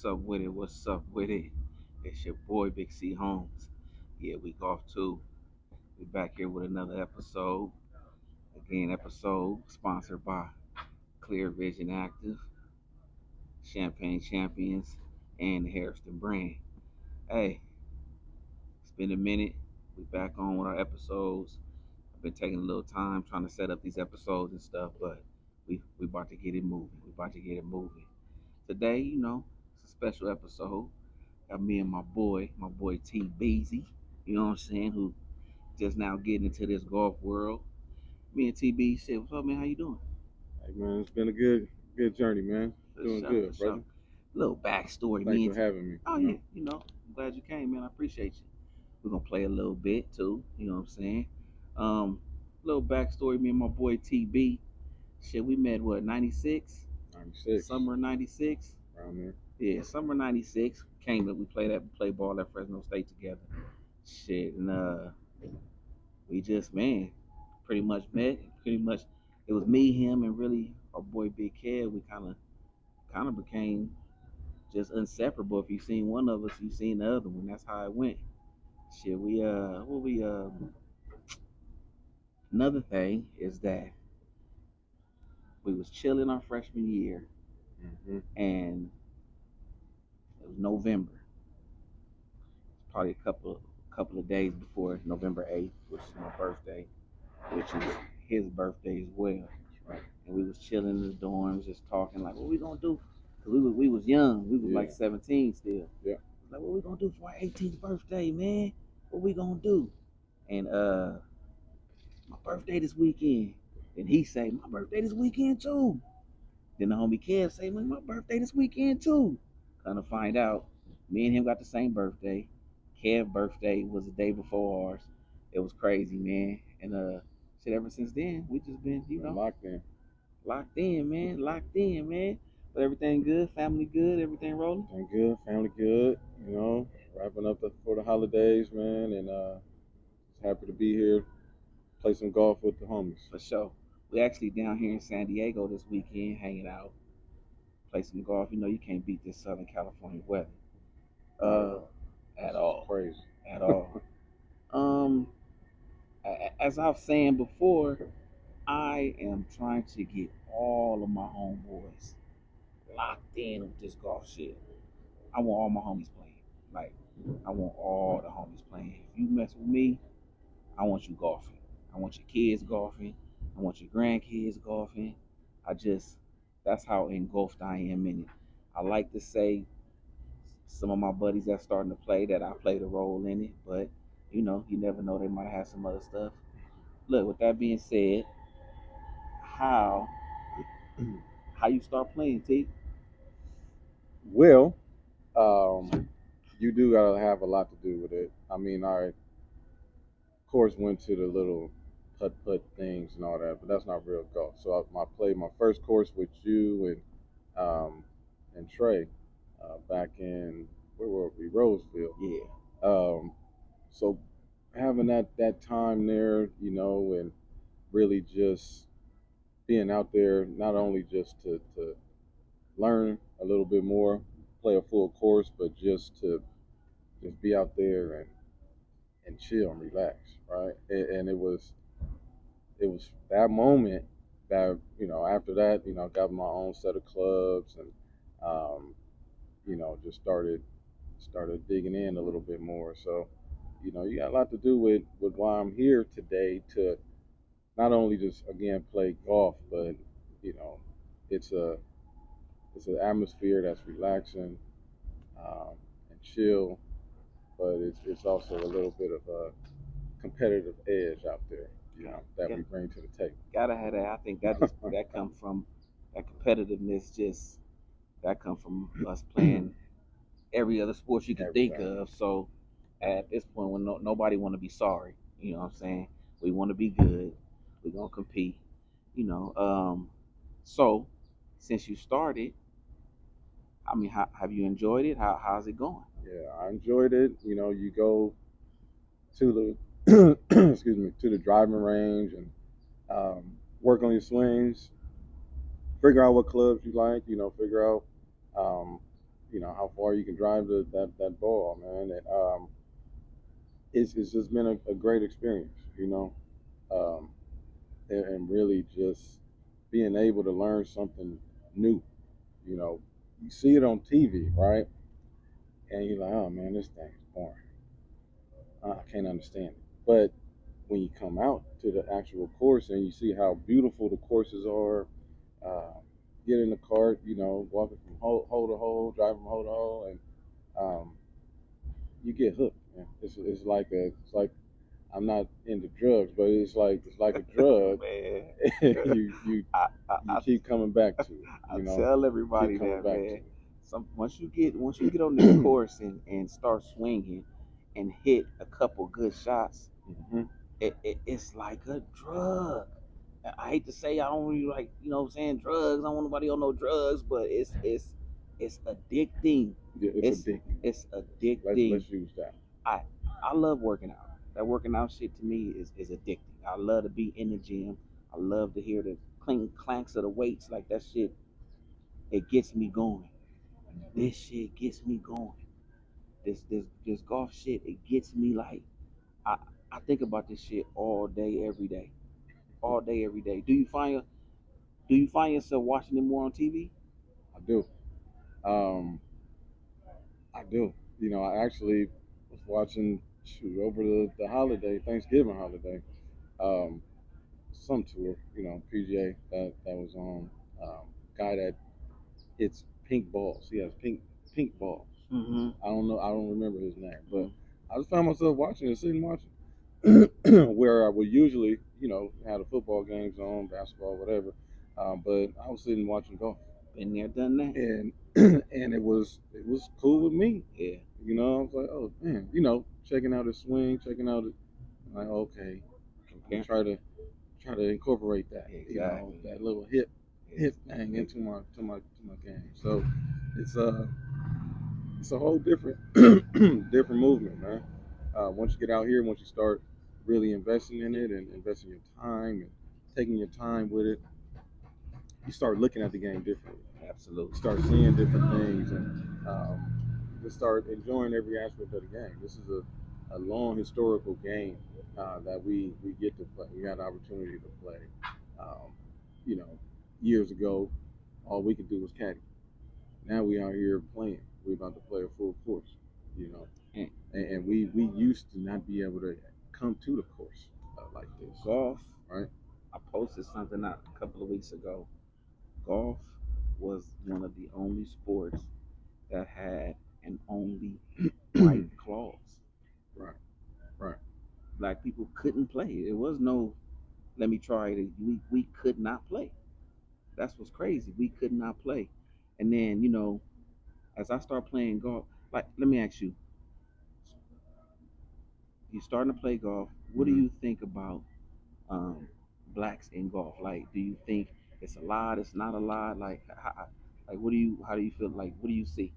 up with it? What's up with it? It's your boy Big C Holmes. Yeah, we golf too. We back here with another episode. Again, episode sponsored by Clear Vision Active, Champagne Champions, and the Harrison brand. Hey, it's been a minute. We back on with our episodes. I've been taking a little time trying to set up these episodes and stuff, but we about to get it moving. We about to get it moving. Today, it's a special episode. Got me and my boy T Beasy, you know what I'm saying, who just now getting into this golf world. Me and T B said, what's up, man? How you doing? Hey man, it's been a good journey, man. For Doing sure, good, for sure. brother. Little backstory, Thanks me for and having me. oh yeah, I'm glad you came, man. I appreciate you. We're gonna play a little bit too, you know what I'm saying? Um, little backstory, me and my boy T B. Shit, we met what, 96? 96. Summer 96? Around there. Yeah, summer 96. Came up, we played ball at Fresno State together. Shit, and we just, man, pretty much met. Pretty much, it was me, him, and really our boy Big Kev. We kind of became just inseparable. If you seen one of us, you seen the other one. That's how it went. Shit, another thing is that we was chilling our freshman year, and it was November. It's probably a couple of days before November 8th, which is my birthday, which is his birthday as well. Right. And we was chilling in the dorms, just talking like, what we gonna do? Cause we was young, we was like 17 still. Yeah. Like, what we gonna do for our 18th birthday, man? What we gonna do? And my birthday this weekend. And he say, my birthday this weekend too. Then the homie Kev say, man, my birthday this weekend too. Kind of find out, me and him got the same birthday. Kev's birthday was the day before ours. It was crazy, man. And shit, ever since then, we just been, Locked in. locked in, man. Locked in, man. But everything good, family good, everything rolling. And good, family good. Wrapping up for the holidays, man, and just happy to be here. Play some golf with the homies. For sure. We actually down here in San Diego this weekend, hanging out, play some golf. You can't beat this Southern California weather. At all. Crazy. At all. um, as I was saying before, I am trying to get all of my homeboys locked in with this golf shit. I want all my homies playing. Like, I want all the homies playing. If you mess with me, I want you golfing. I want your kids golfing. I want your grandkids golfing. That's how engulfed I am in it. I like to say some of my buddies that's starting to play that I played a role in it, but you never know, they might have some other stuff. Look, with that being said, how you start playing, T? Well, you do gotta have a lot to do with it. I mean, I of course went to the little putt things and all that, but that's not real golf. So I played my first course with you and Trey back in, where were we? Roseville. Yeah. So having that time there, and really just being out there, not only just to learn a little bit more, play a full course, but just to just be out there and chill and relax, right? And it was that moment that, after that, I got my own set of clubs and just started digging in a little bit more. So, you got a lot to do with why I'm here today, to not only just again play golf, but it's a it's an atmosphere that's relaxing and chill, but it's also a little bit of a competitive edge out there, that we bring to the table. Gotta have that. I think that come from that competitiveness. Just that come from us playing every other sport you can think of. So at this point, when nobody want to be sorry, you know what I'm saying? We want to be good. We're gonna compete. So since you started, I mean, how have you enjoyed it? How's it going? Yeah, I enjoyed it. You go to the excuse me, to the driving range and work on your swings, figure out what clubs you like. Figure out how far you can drive that ball, man. It's just been a great experience, um, and really just being able to learn something new. You know, you see it on TV, right? And you're like, oh man, this thing is boring. I can't understand it. But when you come out to the actual course and you see how beautiful the courses are, uh, get in the cart, walking from hole to hole, driving from hole to hole, and um, you get hooked. Man. It's like I'm not into drugs, but it's like a drug. Man, you you I, I, you I, keep coming back to it. I tell everybody Keep coming that, back to man. it. Once you get on this course and start swinging and hit a couple good shots, Hmm. it's like a drug. I hate to say I don't really like, what I'm saying, drugs. I don't want nobody on no drugs, but it's addicting. Yeah, it's It's addicting. it's Let's addicting. let's use that. I I love working out. That working out shit to me is addicting. I love to be in the gym. I love to hear the clink clanks of the weights. Like that shit, it gets me going. Hmm. This shit gets me going. This golf shit, it gets me like I I think about this shit all day, every day, all day, every day. Do you find yourself watching it more on TV? I do. Um, I do. I actually was watching over the holiday, Thanksgiving holiday, um, some tour, PGA that was on. Guy that hits pink balls. He has pink balls. Mm-hmm. I don't know. I don't remember his name, but Mm-hmm. I just found myself watching and sitting watching. Where I would usually, have the football games on, basketball, whatever. But I was sitting watching golf, Been there, done that. and and it was cool with me. Yeah. I was like, oh man, checking out his swing, checking out it. Like, okay, I'm gonna Compare. try to incorporate that, Exactly. that little hip thing Ex- into my game. So it's it's a whole different different movement, man. Once you get out here, once you start really investing in it and investing your time and taking your time with it, you start looking at the game differently. You Absolutely. start seeing different things and just start enjoying every aspect of the game. This is a long historical game that we get to play. We had the opportunity to play. Um, you know, Years ago, all we could do was caddy. Now we out here playing. We're about to play a full course. You know, And and we used to not be able to come to the course like this, golf, right? I posted something out a couple of weeks ago. Golf was one of the only sports that had an only white clause. Right, right. Black people couldn't play. It was no let me try it. We could not play. That's what's crazy. We could not play. And then, as I start playing golf, like let me ask you, you starting to play golf, what do Hmm. you think about um, blacks in golf? Like, do you think it's a lot? It's not a lot? Like, how do you feel? Like, what do you see?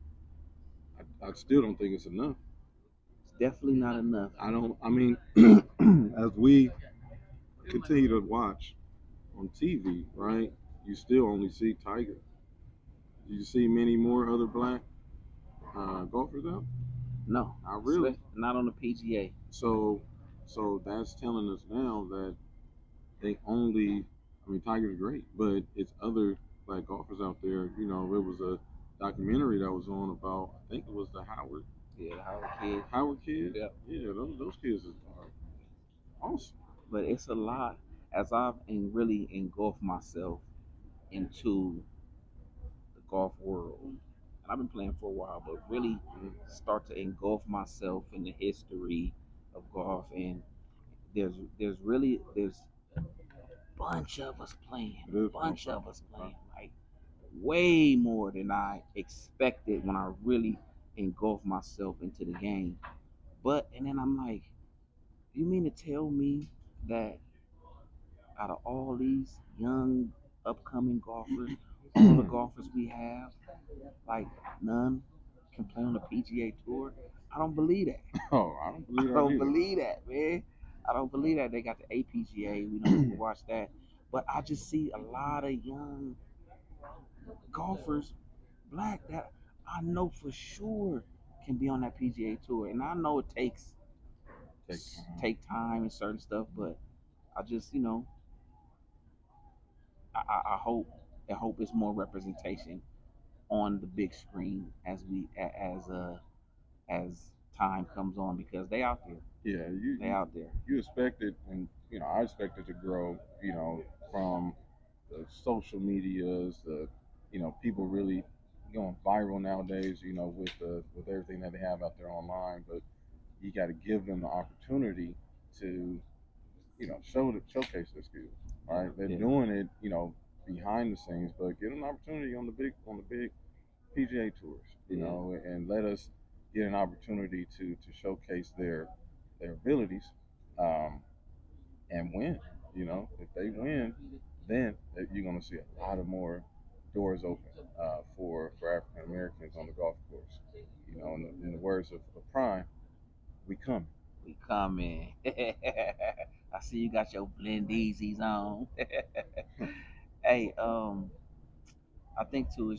I still don't think it's enough. It's definitely not enough. I don't. I mean, as we continue to watch on TV, right? You still only see Tiger. Do you see many more other black golfers out? No, Not really. especially not on the PGA. So, so that's telling us now that they only. I mean, Tiger's great, but it's other black golfers out there. It was a documentary that was on about. I think it was the Yeah, the Howard kid. Howard kids. Yep. Yeah, those kids are awesome. But it's a lot. As I've really engulfed myself into the golf world, and I've been playing for a while, but really Mhm. start to engulf myself in the history of golf, and there's bunch of us playing, It is bunch awesome. of us playing, like way more than I expected when I really engulfed myself into the game. But and then I'm like, you mean to tell me that out of all these young upcoming golfers, all the golfers we have, like none can play on the PGA tour? I don't believe that. Oh, I don't I believe that don't either. believe that, man. I don't believe that. They got the APGA. We don't watch that. But I just see a lot of young golfers, black, that I know for sure can be on that PGA tour, and I know it Take time. take time and certain stuff, but I just I hope it's more representation on the big screen as time comes on because they out there. Yeah, They out there. you expect it, and I expect it to grow. From the social medias, the people really going viral nowadays. With everything that they have out there online, but you got to give them the opportunity to showcase their skills. All right, they're Yeah. doing it, behind the scenes, but give them an opportunity on the big PGA tours, Yeah. and let us get an opportunity to showcase their abilities, um, and win. If they win, then you're going to see a lot of more doors open for African Americans on the golf course. In the words of Prime, we coming. We coming. I see you got your blend easies on. Hey, I think too.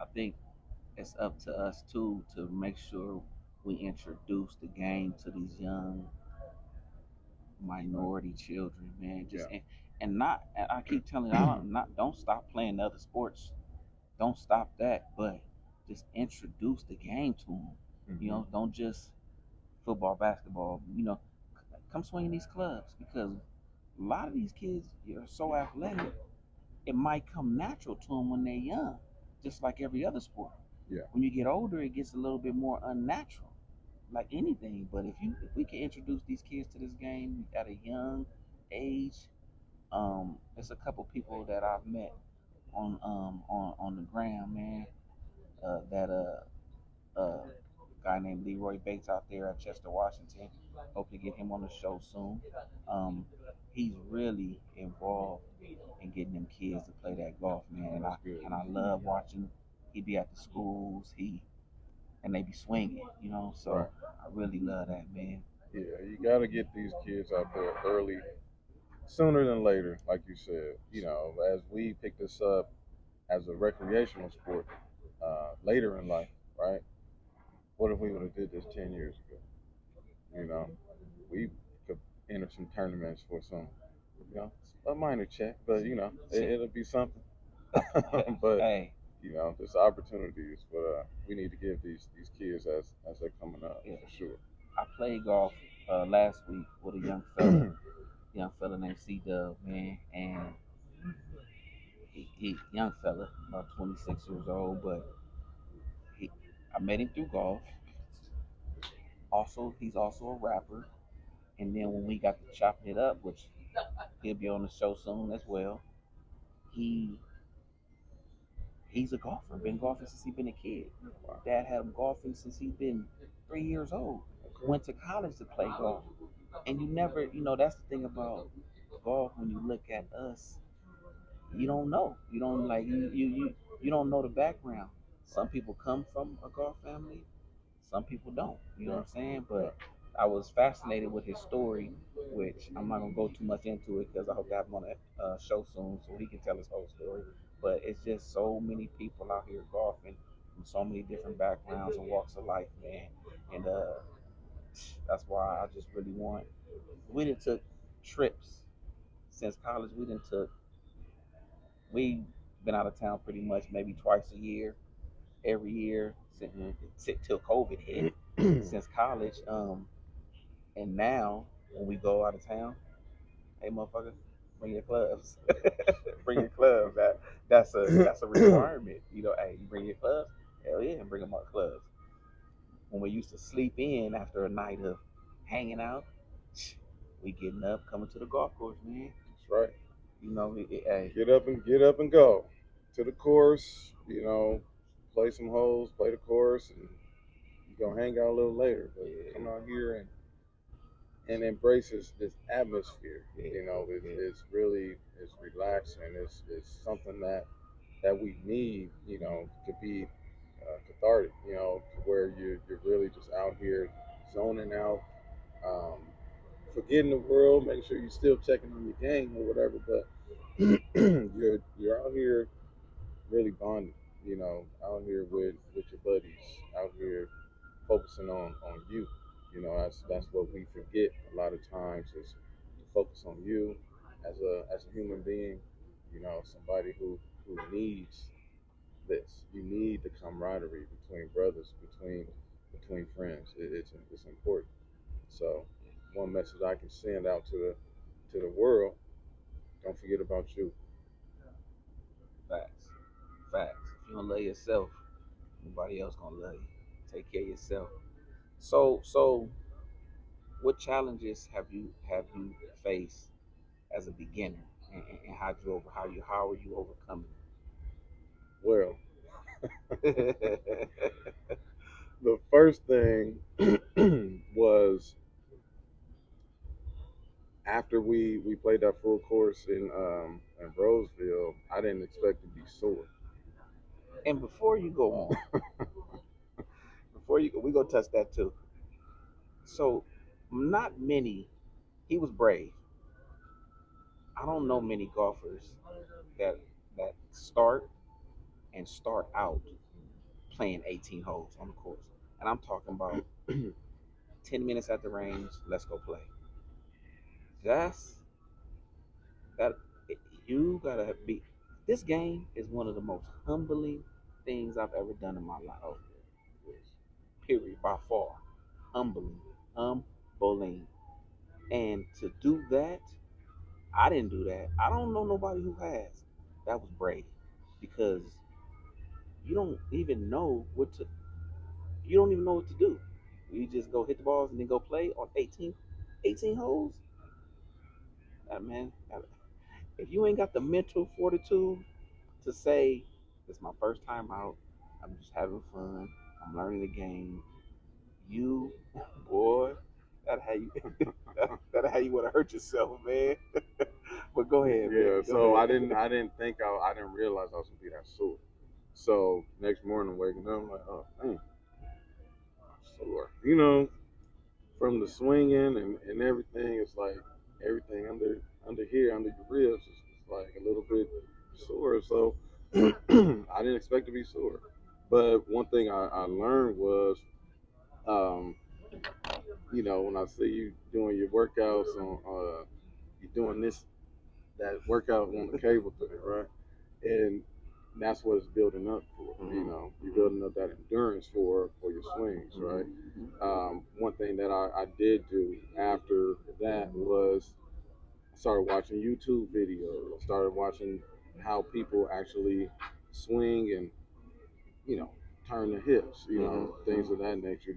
I think it's up to us too to make sure we introduce the game to these young minority children, man. Just Yeah. and not. And I keep telling you, don't stop playing other sports. Don't stop that, but just introduce the game to them. Don't just football, basketball. Come swing in these clubs because a lot of these kids are so athletic. It might come natural to them when they're young, just like every other sport. Yeah. When you get older, it gets a little bit more unnatural, like anything. But if we can introduce these kids to this game at a young age, there's a couple people that I've met on the gram, man. That guy named Leroy Bates out there at Chester, Washington. Hope to get him on the show soon. Um, he's really involved in getting them kids to play that golf, man. And I love watching. He be at the schools. And they be swinging, So Right. I really love that, man. Yeah, you got to get these kids out there early, sooner than later, like you said. As we pick this up as a recreational sport later in life, right? What if we would have did this 10 years ago? We could enter some tournaments for some, a minor check, but it'll be something. But Hey, this opportunity is what we need to give these kids as they're coming up, yeah. for sure. I played golf last week with a young fella named C Dub, man, and he young fella, about 26 years old, but I met him through golf. Also, he's also a rapper. And then when we got to chopping it up, which he'll be on the show soon as well, he he's a golfer. Been golfing since he's been a kid. Dad had him golfing since he's been 3 years old. Went to college to play golf. And you never, that's the thing about golf. When you look at us, you don't know. You don't like you don't know the background. Some people come from a golf family. Some people don't. You know what I'm saying? But I was fascinated with his story, which I'm not gonna go too much into it because I hope to have him on a show soon so he can tell his whole story. But it's just so many people out here golfing from so many different backgrounds and walks of life, man. And that's why I just really want. We done took trips since college. We been out of town pretty much maybe twice a year, every year since till COVID hit. Since college, and now when we go out of town, hey motherfucker, bring your clubs. Bring your clubs. That's a requirement. Hey, you bring your clubs? Hell yeah, and bring them our clubs. When we used to sleep in after a night of hanging out, we getting up, coming to the golf course, man. That's right. Hey, Get up and go to the course. Play some holes, play the course, and you're gonna hang out a little later. But come out here and embrace this atmosphere. It's relaxing. It's something that we need. To be cathartic. To where you're really just out here zoning out, um, forgetting the world. Make sure you're still checking on your game or whatever, but you're out here really bonding. out here with your buddies, out here focusing on you. That's what we forget a lot of times is to focus on you as a human being. Somebody who needs this. You need the camaraderie between brothers, between friends. It's important. So one message I can send out to the world: don't forget about you. Facts. Facts. If you don't love yourself, nobody else gonna love you. Take care of yourself. So what challenges have you faced as a beginner, and how are you overcoming Well, it? the first thing was after we played that full course in Roseville. I didn't expect to be sore. And before you go on, we gonna touch that too. So, not many. He was brave. I don't know many golfers that start out playing 18 holes on the course, and I'm talking about 10 minutes at the range. Let's go play. That's that. You gotta be. This game is one of the most humbling things I've ever done in my life. Period. By far, humbling, humbling. And to do that, I didn't do that. I don't know nobody who has. That was brave because you don't even know what to. You don't even know what to do. You just go hit the balls and then go play on 18 holes. Man, if you ain't got the mental fortitude to say, "It's my first time out. I'm just having fun. I'm learning the game." You, boy, that how you that how you want to hurt yourself, man. But go ahead, Yeah, man. Go so I ahead. didn't I didn't think I didn't realize I was gonna be that sore. So next morning waking up, I'm like, oh man, sore. From the swinging and everything, it's like everything under here, under your ribs, is like a little bit sore. So I didn't expect to be sore. But one thing I learned was, um, when I see you doing your workouts on, you're doing that workout on the cable thing, right? And that's what it's building up for. You're building up that endurance for your swings, right? One thing that I did do after that was I started watching YouTube videos. I started watching how people actually swing and you know turn the hips, things of that nature,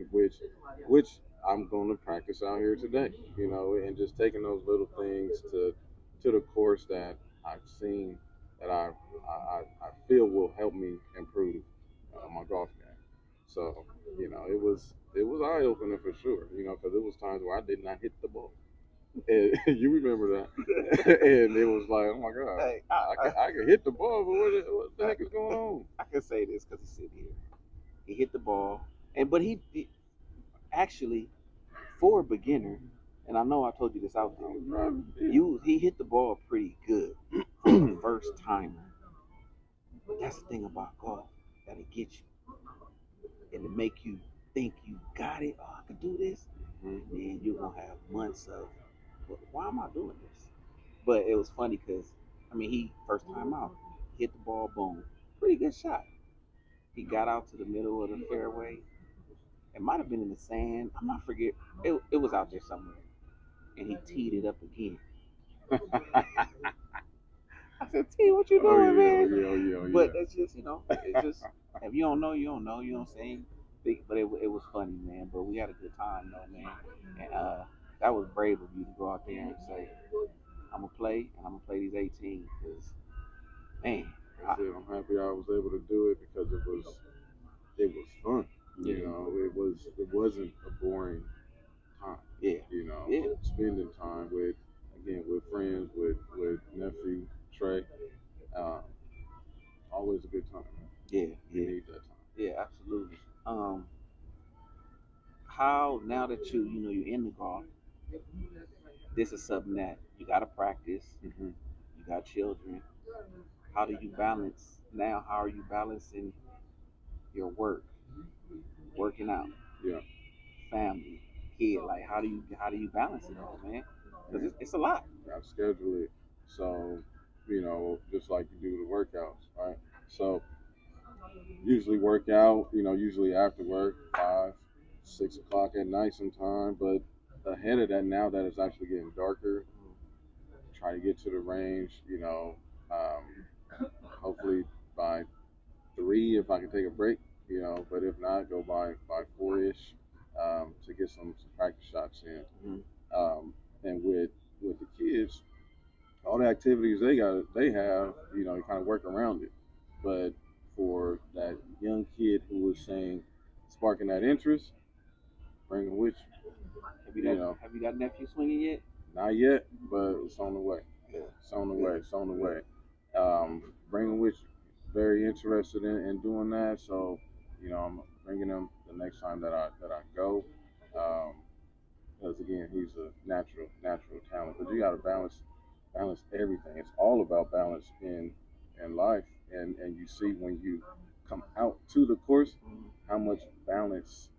which I'm going to practice out here today, and just taking those little things to the course that I've seen that I feel will help me improve my golf game. So it was eye opening for sure, because it was times where I did not hit the ball. And you remember that, and it was like, oh my god, Hey, I can hit the ball, but what the heck is going on? I can say this because he's sitting here. He hit the ball, but he actually, for a beginner, and I know I told you this out there. He hit the ball pretty good for a first timer. But that's the thing about golf that'll get you and to make you think you got it. Oh, I can do this. And then you're gonna have months of, "But why am I doing this?" But it was funny because he first time out hit the ball, boom, pretty good shot. He got out to the middle of the fairway. It might have been in the sand. I'm not forget. It was out there somewhere, and he teed it up again. I said, "T, what you Oh doing, man?" yeah, yeah, yeah, But yeah. that's just it's just if you don't know, you don't know. You know what I'm saying? But it was funny, man. But we had a good time, though, man. And that was brave of you to go out there and say, "I'm gonna play, and I'm gonna play these 18." Because man, That's it. I'm happy I was able to do it because it was fun. yeah, It wasn't a boring time. yeah, yeah, Spending time with friends, with nephew Trey. Um, Always a good time, man. yeah, You yeah, need that time. yeah, absolutely. How now that you're in the golf, this is something that you got to practice. Hmm. You got children. How do you balance? now how are you balancing your work, working out, Yeah. family, kid? Like how do you balance it all, man? Because it's a lot. I schedule it so, just like you do the workouts, right? So usually work out, usually after work, 5, 6 o'clock at night sometime. But ahead of that, now that it's actually getting darker, try to get to the range, hopefully by 3 if I can take a break, but if not, go by 4-ish, to get some practice shots in. Mhm. And with the kids, all the activities they have, you kind of work around it. But for that young kid who was saying, sparking that interest, bring them with Have you got nephew swinging yet? not yet, but it's on the way. Yeah. It's on the way. It's on the way. Bring them with you. Very interested in doing that. So, I'm bringing them the next time that I go. Because again, he's a natural talent. But you got to balance everything. It's all about balance in life. And you see when you come out to the course how much balance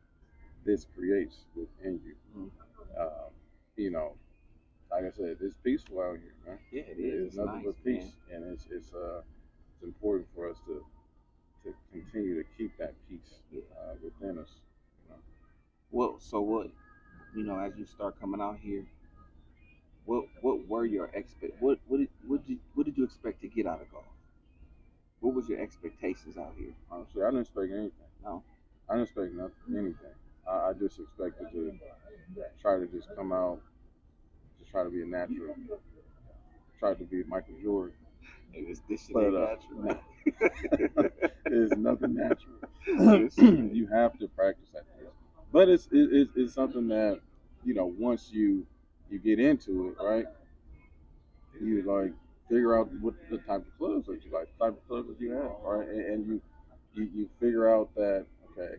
this creates within you. Mhm. Um, you know, like I said, it's peaceful out here, man. Yeah, it is. It's It's nothing nice, but man. peace, and it's important for us to continue to keep that peace Yeah. within us. You know? Well, so what? As you start coming out here, what were your what did you expect to get out of golf? What was your expectations out here? Honestly, I didn't expect anything. No. I didn't expect anything. I just expected to try to just come out, just try to be a natural, try to be Michael Jordan. Hey, this shit But ain't natural. there's nothing natural. You have to practice at this. But it's something that once you get into it, right? You like figure out what the type of clubs that you like, the type of clubs that you have, right? And you figure out that, okay,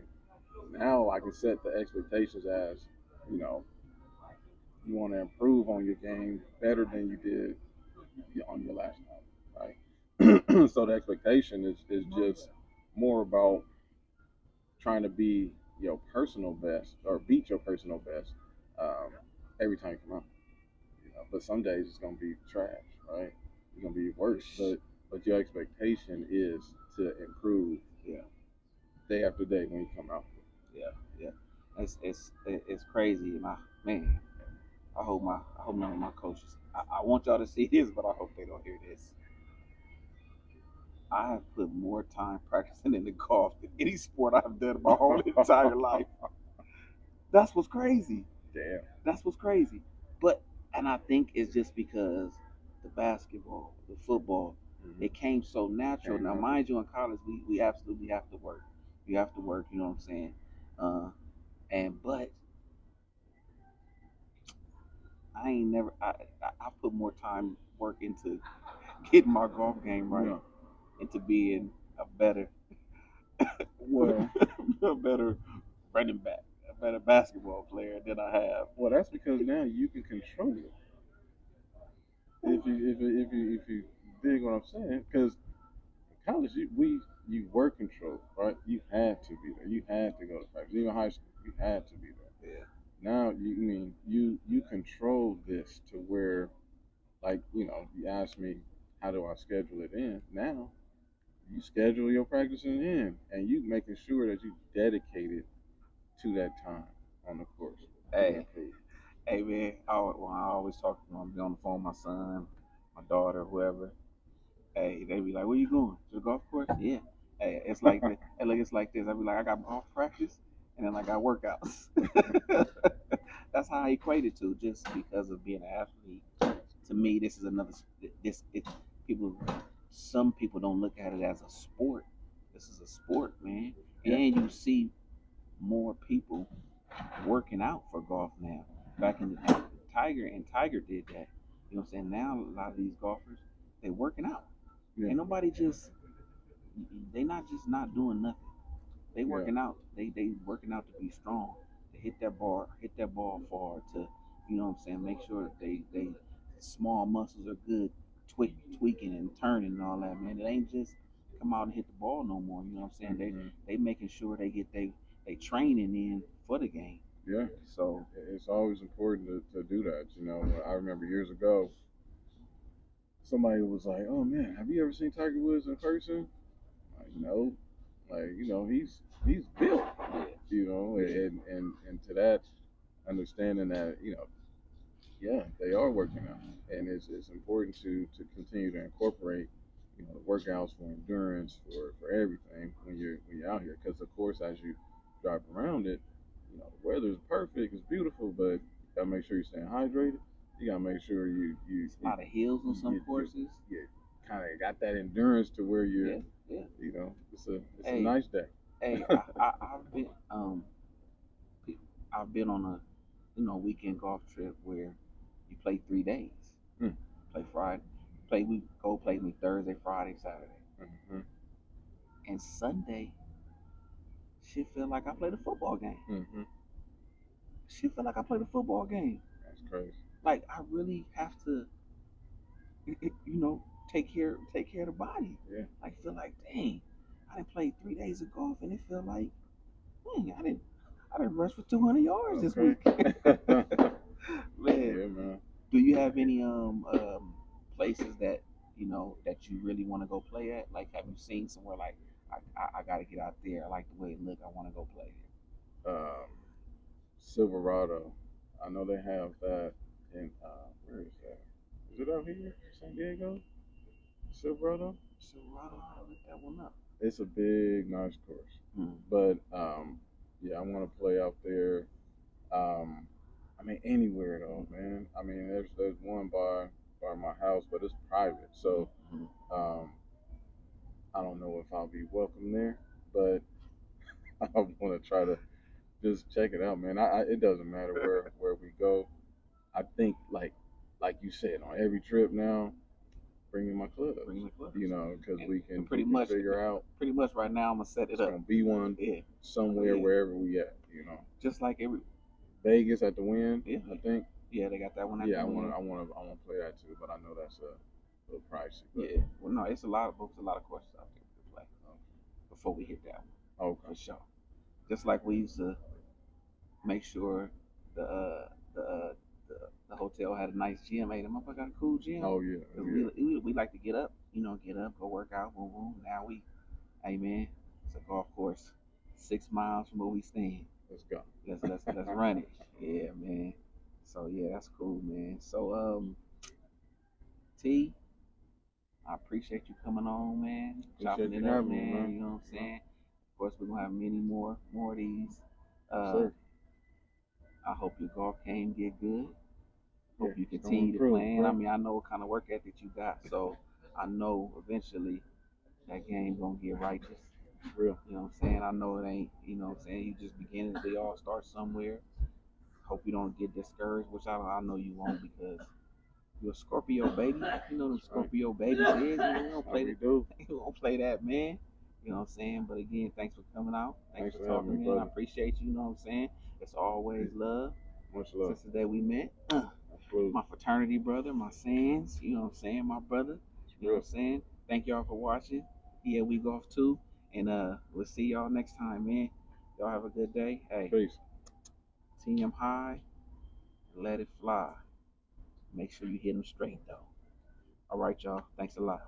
now I can set the expectations as, you know you want to improve on your game better than you did on your last time, right? So the expectation is just more about trying to be your personal best or beat your personal best, um, every time you come out. But some days it's gonna be trash, right? It's gonna be worse. But your expectation is to improve, Yeah. day after day when you come out. Yeah, yeah. It's crazy, and man, I hope none of my coaches. I want y'all to see this, but I hope they don't hear this. I have put more time practicing in the golf than any sport I've done in my whole entire life. That's what's crazy. Damn. That's what's crazy. But and I think it's just because the basketball, the football, Mm-hmm. it came so natural. Now, mind you, in college, we absolutely have to work. You have to work. You know what I'm saying? But I ain't never. I put more time work into getting my golf game right, Yeah. into being a better, Well, a better running back, a better basketball player than I have. well, that's because now you can control it. If you dig what I'm saying, because college you were controlled, right? You had to be there. You had to go to practice. Even high school, you had to be there. Yeah. Now you control this to where, like, you asked me how do I schedule it in. Now you schedule your practicing in, and you making sure that you dedicate it to that time on the course to Hey, improve. hey man, when I always talk to them, I be on the phone with my son, my daughter, whoever. Hey, they be like, "Where you going? To the golf course?" Yeah. Hey, it's like this. Hey, look, it's like this. I be like, I got golf practice, and then I got workouts. That's how I equate it to, just because of being an athlete. To me, this is another. This it people. Some people don't look at it as a sport. This is a sport, man, Yeah. and you see more people working out for golf now. Back in the day, Tiger did that. You know what I'm saying? Now a lot of these golfers, they working out. Yeah. Ain't nobody just they not just not doing nothing. They working out. They working out to be strong. To hit that ball far. To what I'm saying, make sure that they small muscles are good, tweaking and turning and all that, man. It ain't just come out and hit the ball no more. You know what I'm saying? Mhm. They making sure they get they training in for the game. Yeah, So it's always important to do that. You know, I remember years ago, somebody was like, "Oh man, have you ever seen Tiger Woods in person?" Like, no. Like, you know, he's built. yeah, You know, Yeah. and to that understanding that, you know, yeah, they are working out, and it's important to continue to incorporate, you know, the workouts for endurance, for everything when you're out here, because of course as you drive around it, you know, the weather's perfect, it's beautiful, but you gotta make sure you're staying hydrated. You gotta make sure it's a lot of hills on some courses. you kind of got that endurance to where you're, Yeah, yeah. you know, it's a Hey, nice day. hey, I've been on a weekend golf trip where you play 3 days. Mm. Play Friday, play me Thursday, Friday, Saturday, Mm-hmm. and Sunday. Shit feel like I played a football game. Mm-hmm. Shit feel like I played a football game. That's crazy. Like I really have to, take care of the body. Yeah. Like feel like, dang, I didn't play 3 days of golf, and it feel like, dang, I didn't rush for 200 yards this week. Man, Yeah, man. do you have any places that that you really want to go play at? Like, have you seen somewhere like I got to get out there? I like the way it look. I want to go play there. Silverado. I know they have that in where is that? Is it out here, San Diego? Silverado. Silverado, I look that one up. It's a big, nice course, Hmm. but yeah, I want to play out there. I mean, anywhere though, man. I mean, there's one by my house, but it's private, so Mhm. I don't know if I'll be welcome there, but I want to try to just check it out, man. It doesn't matter where we go. I think like you said, on every trip now, bringing my clubs. Bring the clubs. You know, because we can pretty we can much figure out. Pretty much right now, I'm gonna set it It's up. gonna be one Yeah, somewhere Yeah. wherever we at. You know, just like every. Vegas at the Wynn. Yeah. I think. Yeah, they got that one. Yeah, I want to play that too, but I know that's a little pricey. But, Yeah. Well, no, it's a lot of questions out there to play before we hit that one. okay. For sure. Just like we used to make sure the uh, the uh, the hotel had a nice gym. Hey, the motherfucker got a cool gym. Oh yeah. 'Cause Yeah. we like to get up, go work out, boom, boom. Now hey man, it's a golf course 6 miles from where we stand. Let's go. Let's run it. Yeah, man. So yeah, that's cool, man. So T, I appreciate you coming on, man. Chopping Appreciate it you up, having me, man. man. You know what I'm saying? Of course, we're gonna have many more of these. Sir. I hope your golf game get good. Hope you it's gonna continue to improve, plan. bro. I mean, I know what kind of work ethic you got, so I know eventually that game gonna get righteous. Real. You know what I'm saying? I know it ain't. You know what I'm saying? You just beginning. We all start somewhere. Hope you don't get discouraged, which I know you won't because you're a Scorpio baby. You know them Scorpio babies is. You know, we don't play that. We don't play that, man. You know what I'm saying? But again, thanks for coming out. Thanks for talking, man. brother. I appreciate you. You know what I'm saying? It's always love. Much love. Since the day we met. Absolutely. My fraternity brother, my sons, you know what I'm saying? My brother. You know what I'm saying? Thank y'all for watching. Yeah, we golf too. And we'll see y'all next time, man. Y'all have a good day. Hey, Peace. team high, let it fly. Make sure you hit them straight though. All right, y'all. Thanks a lot.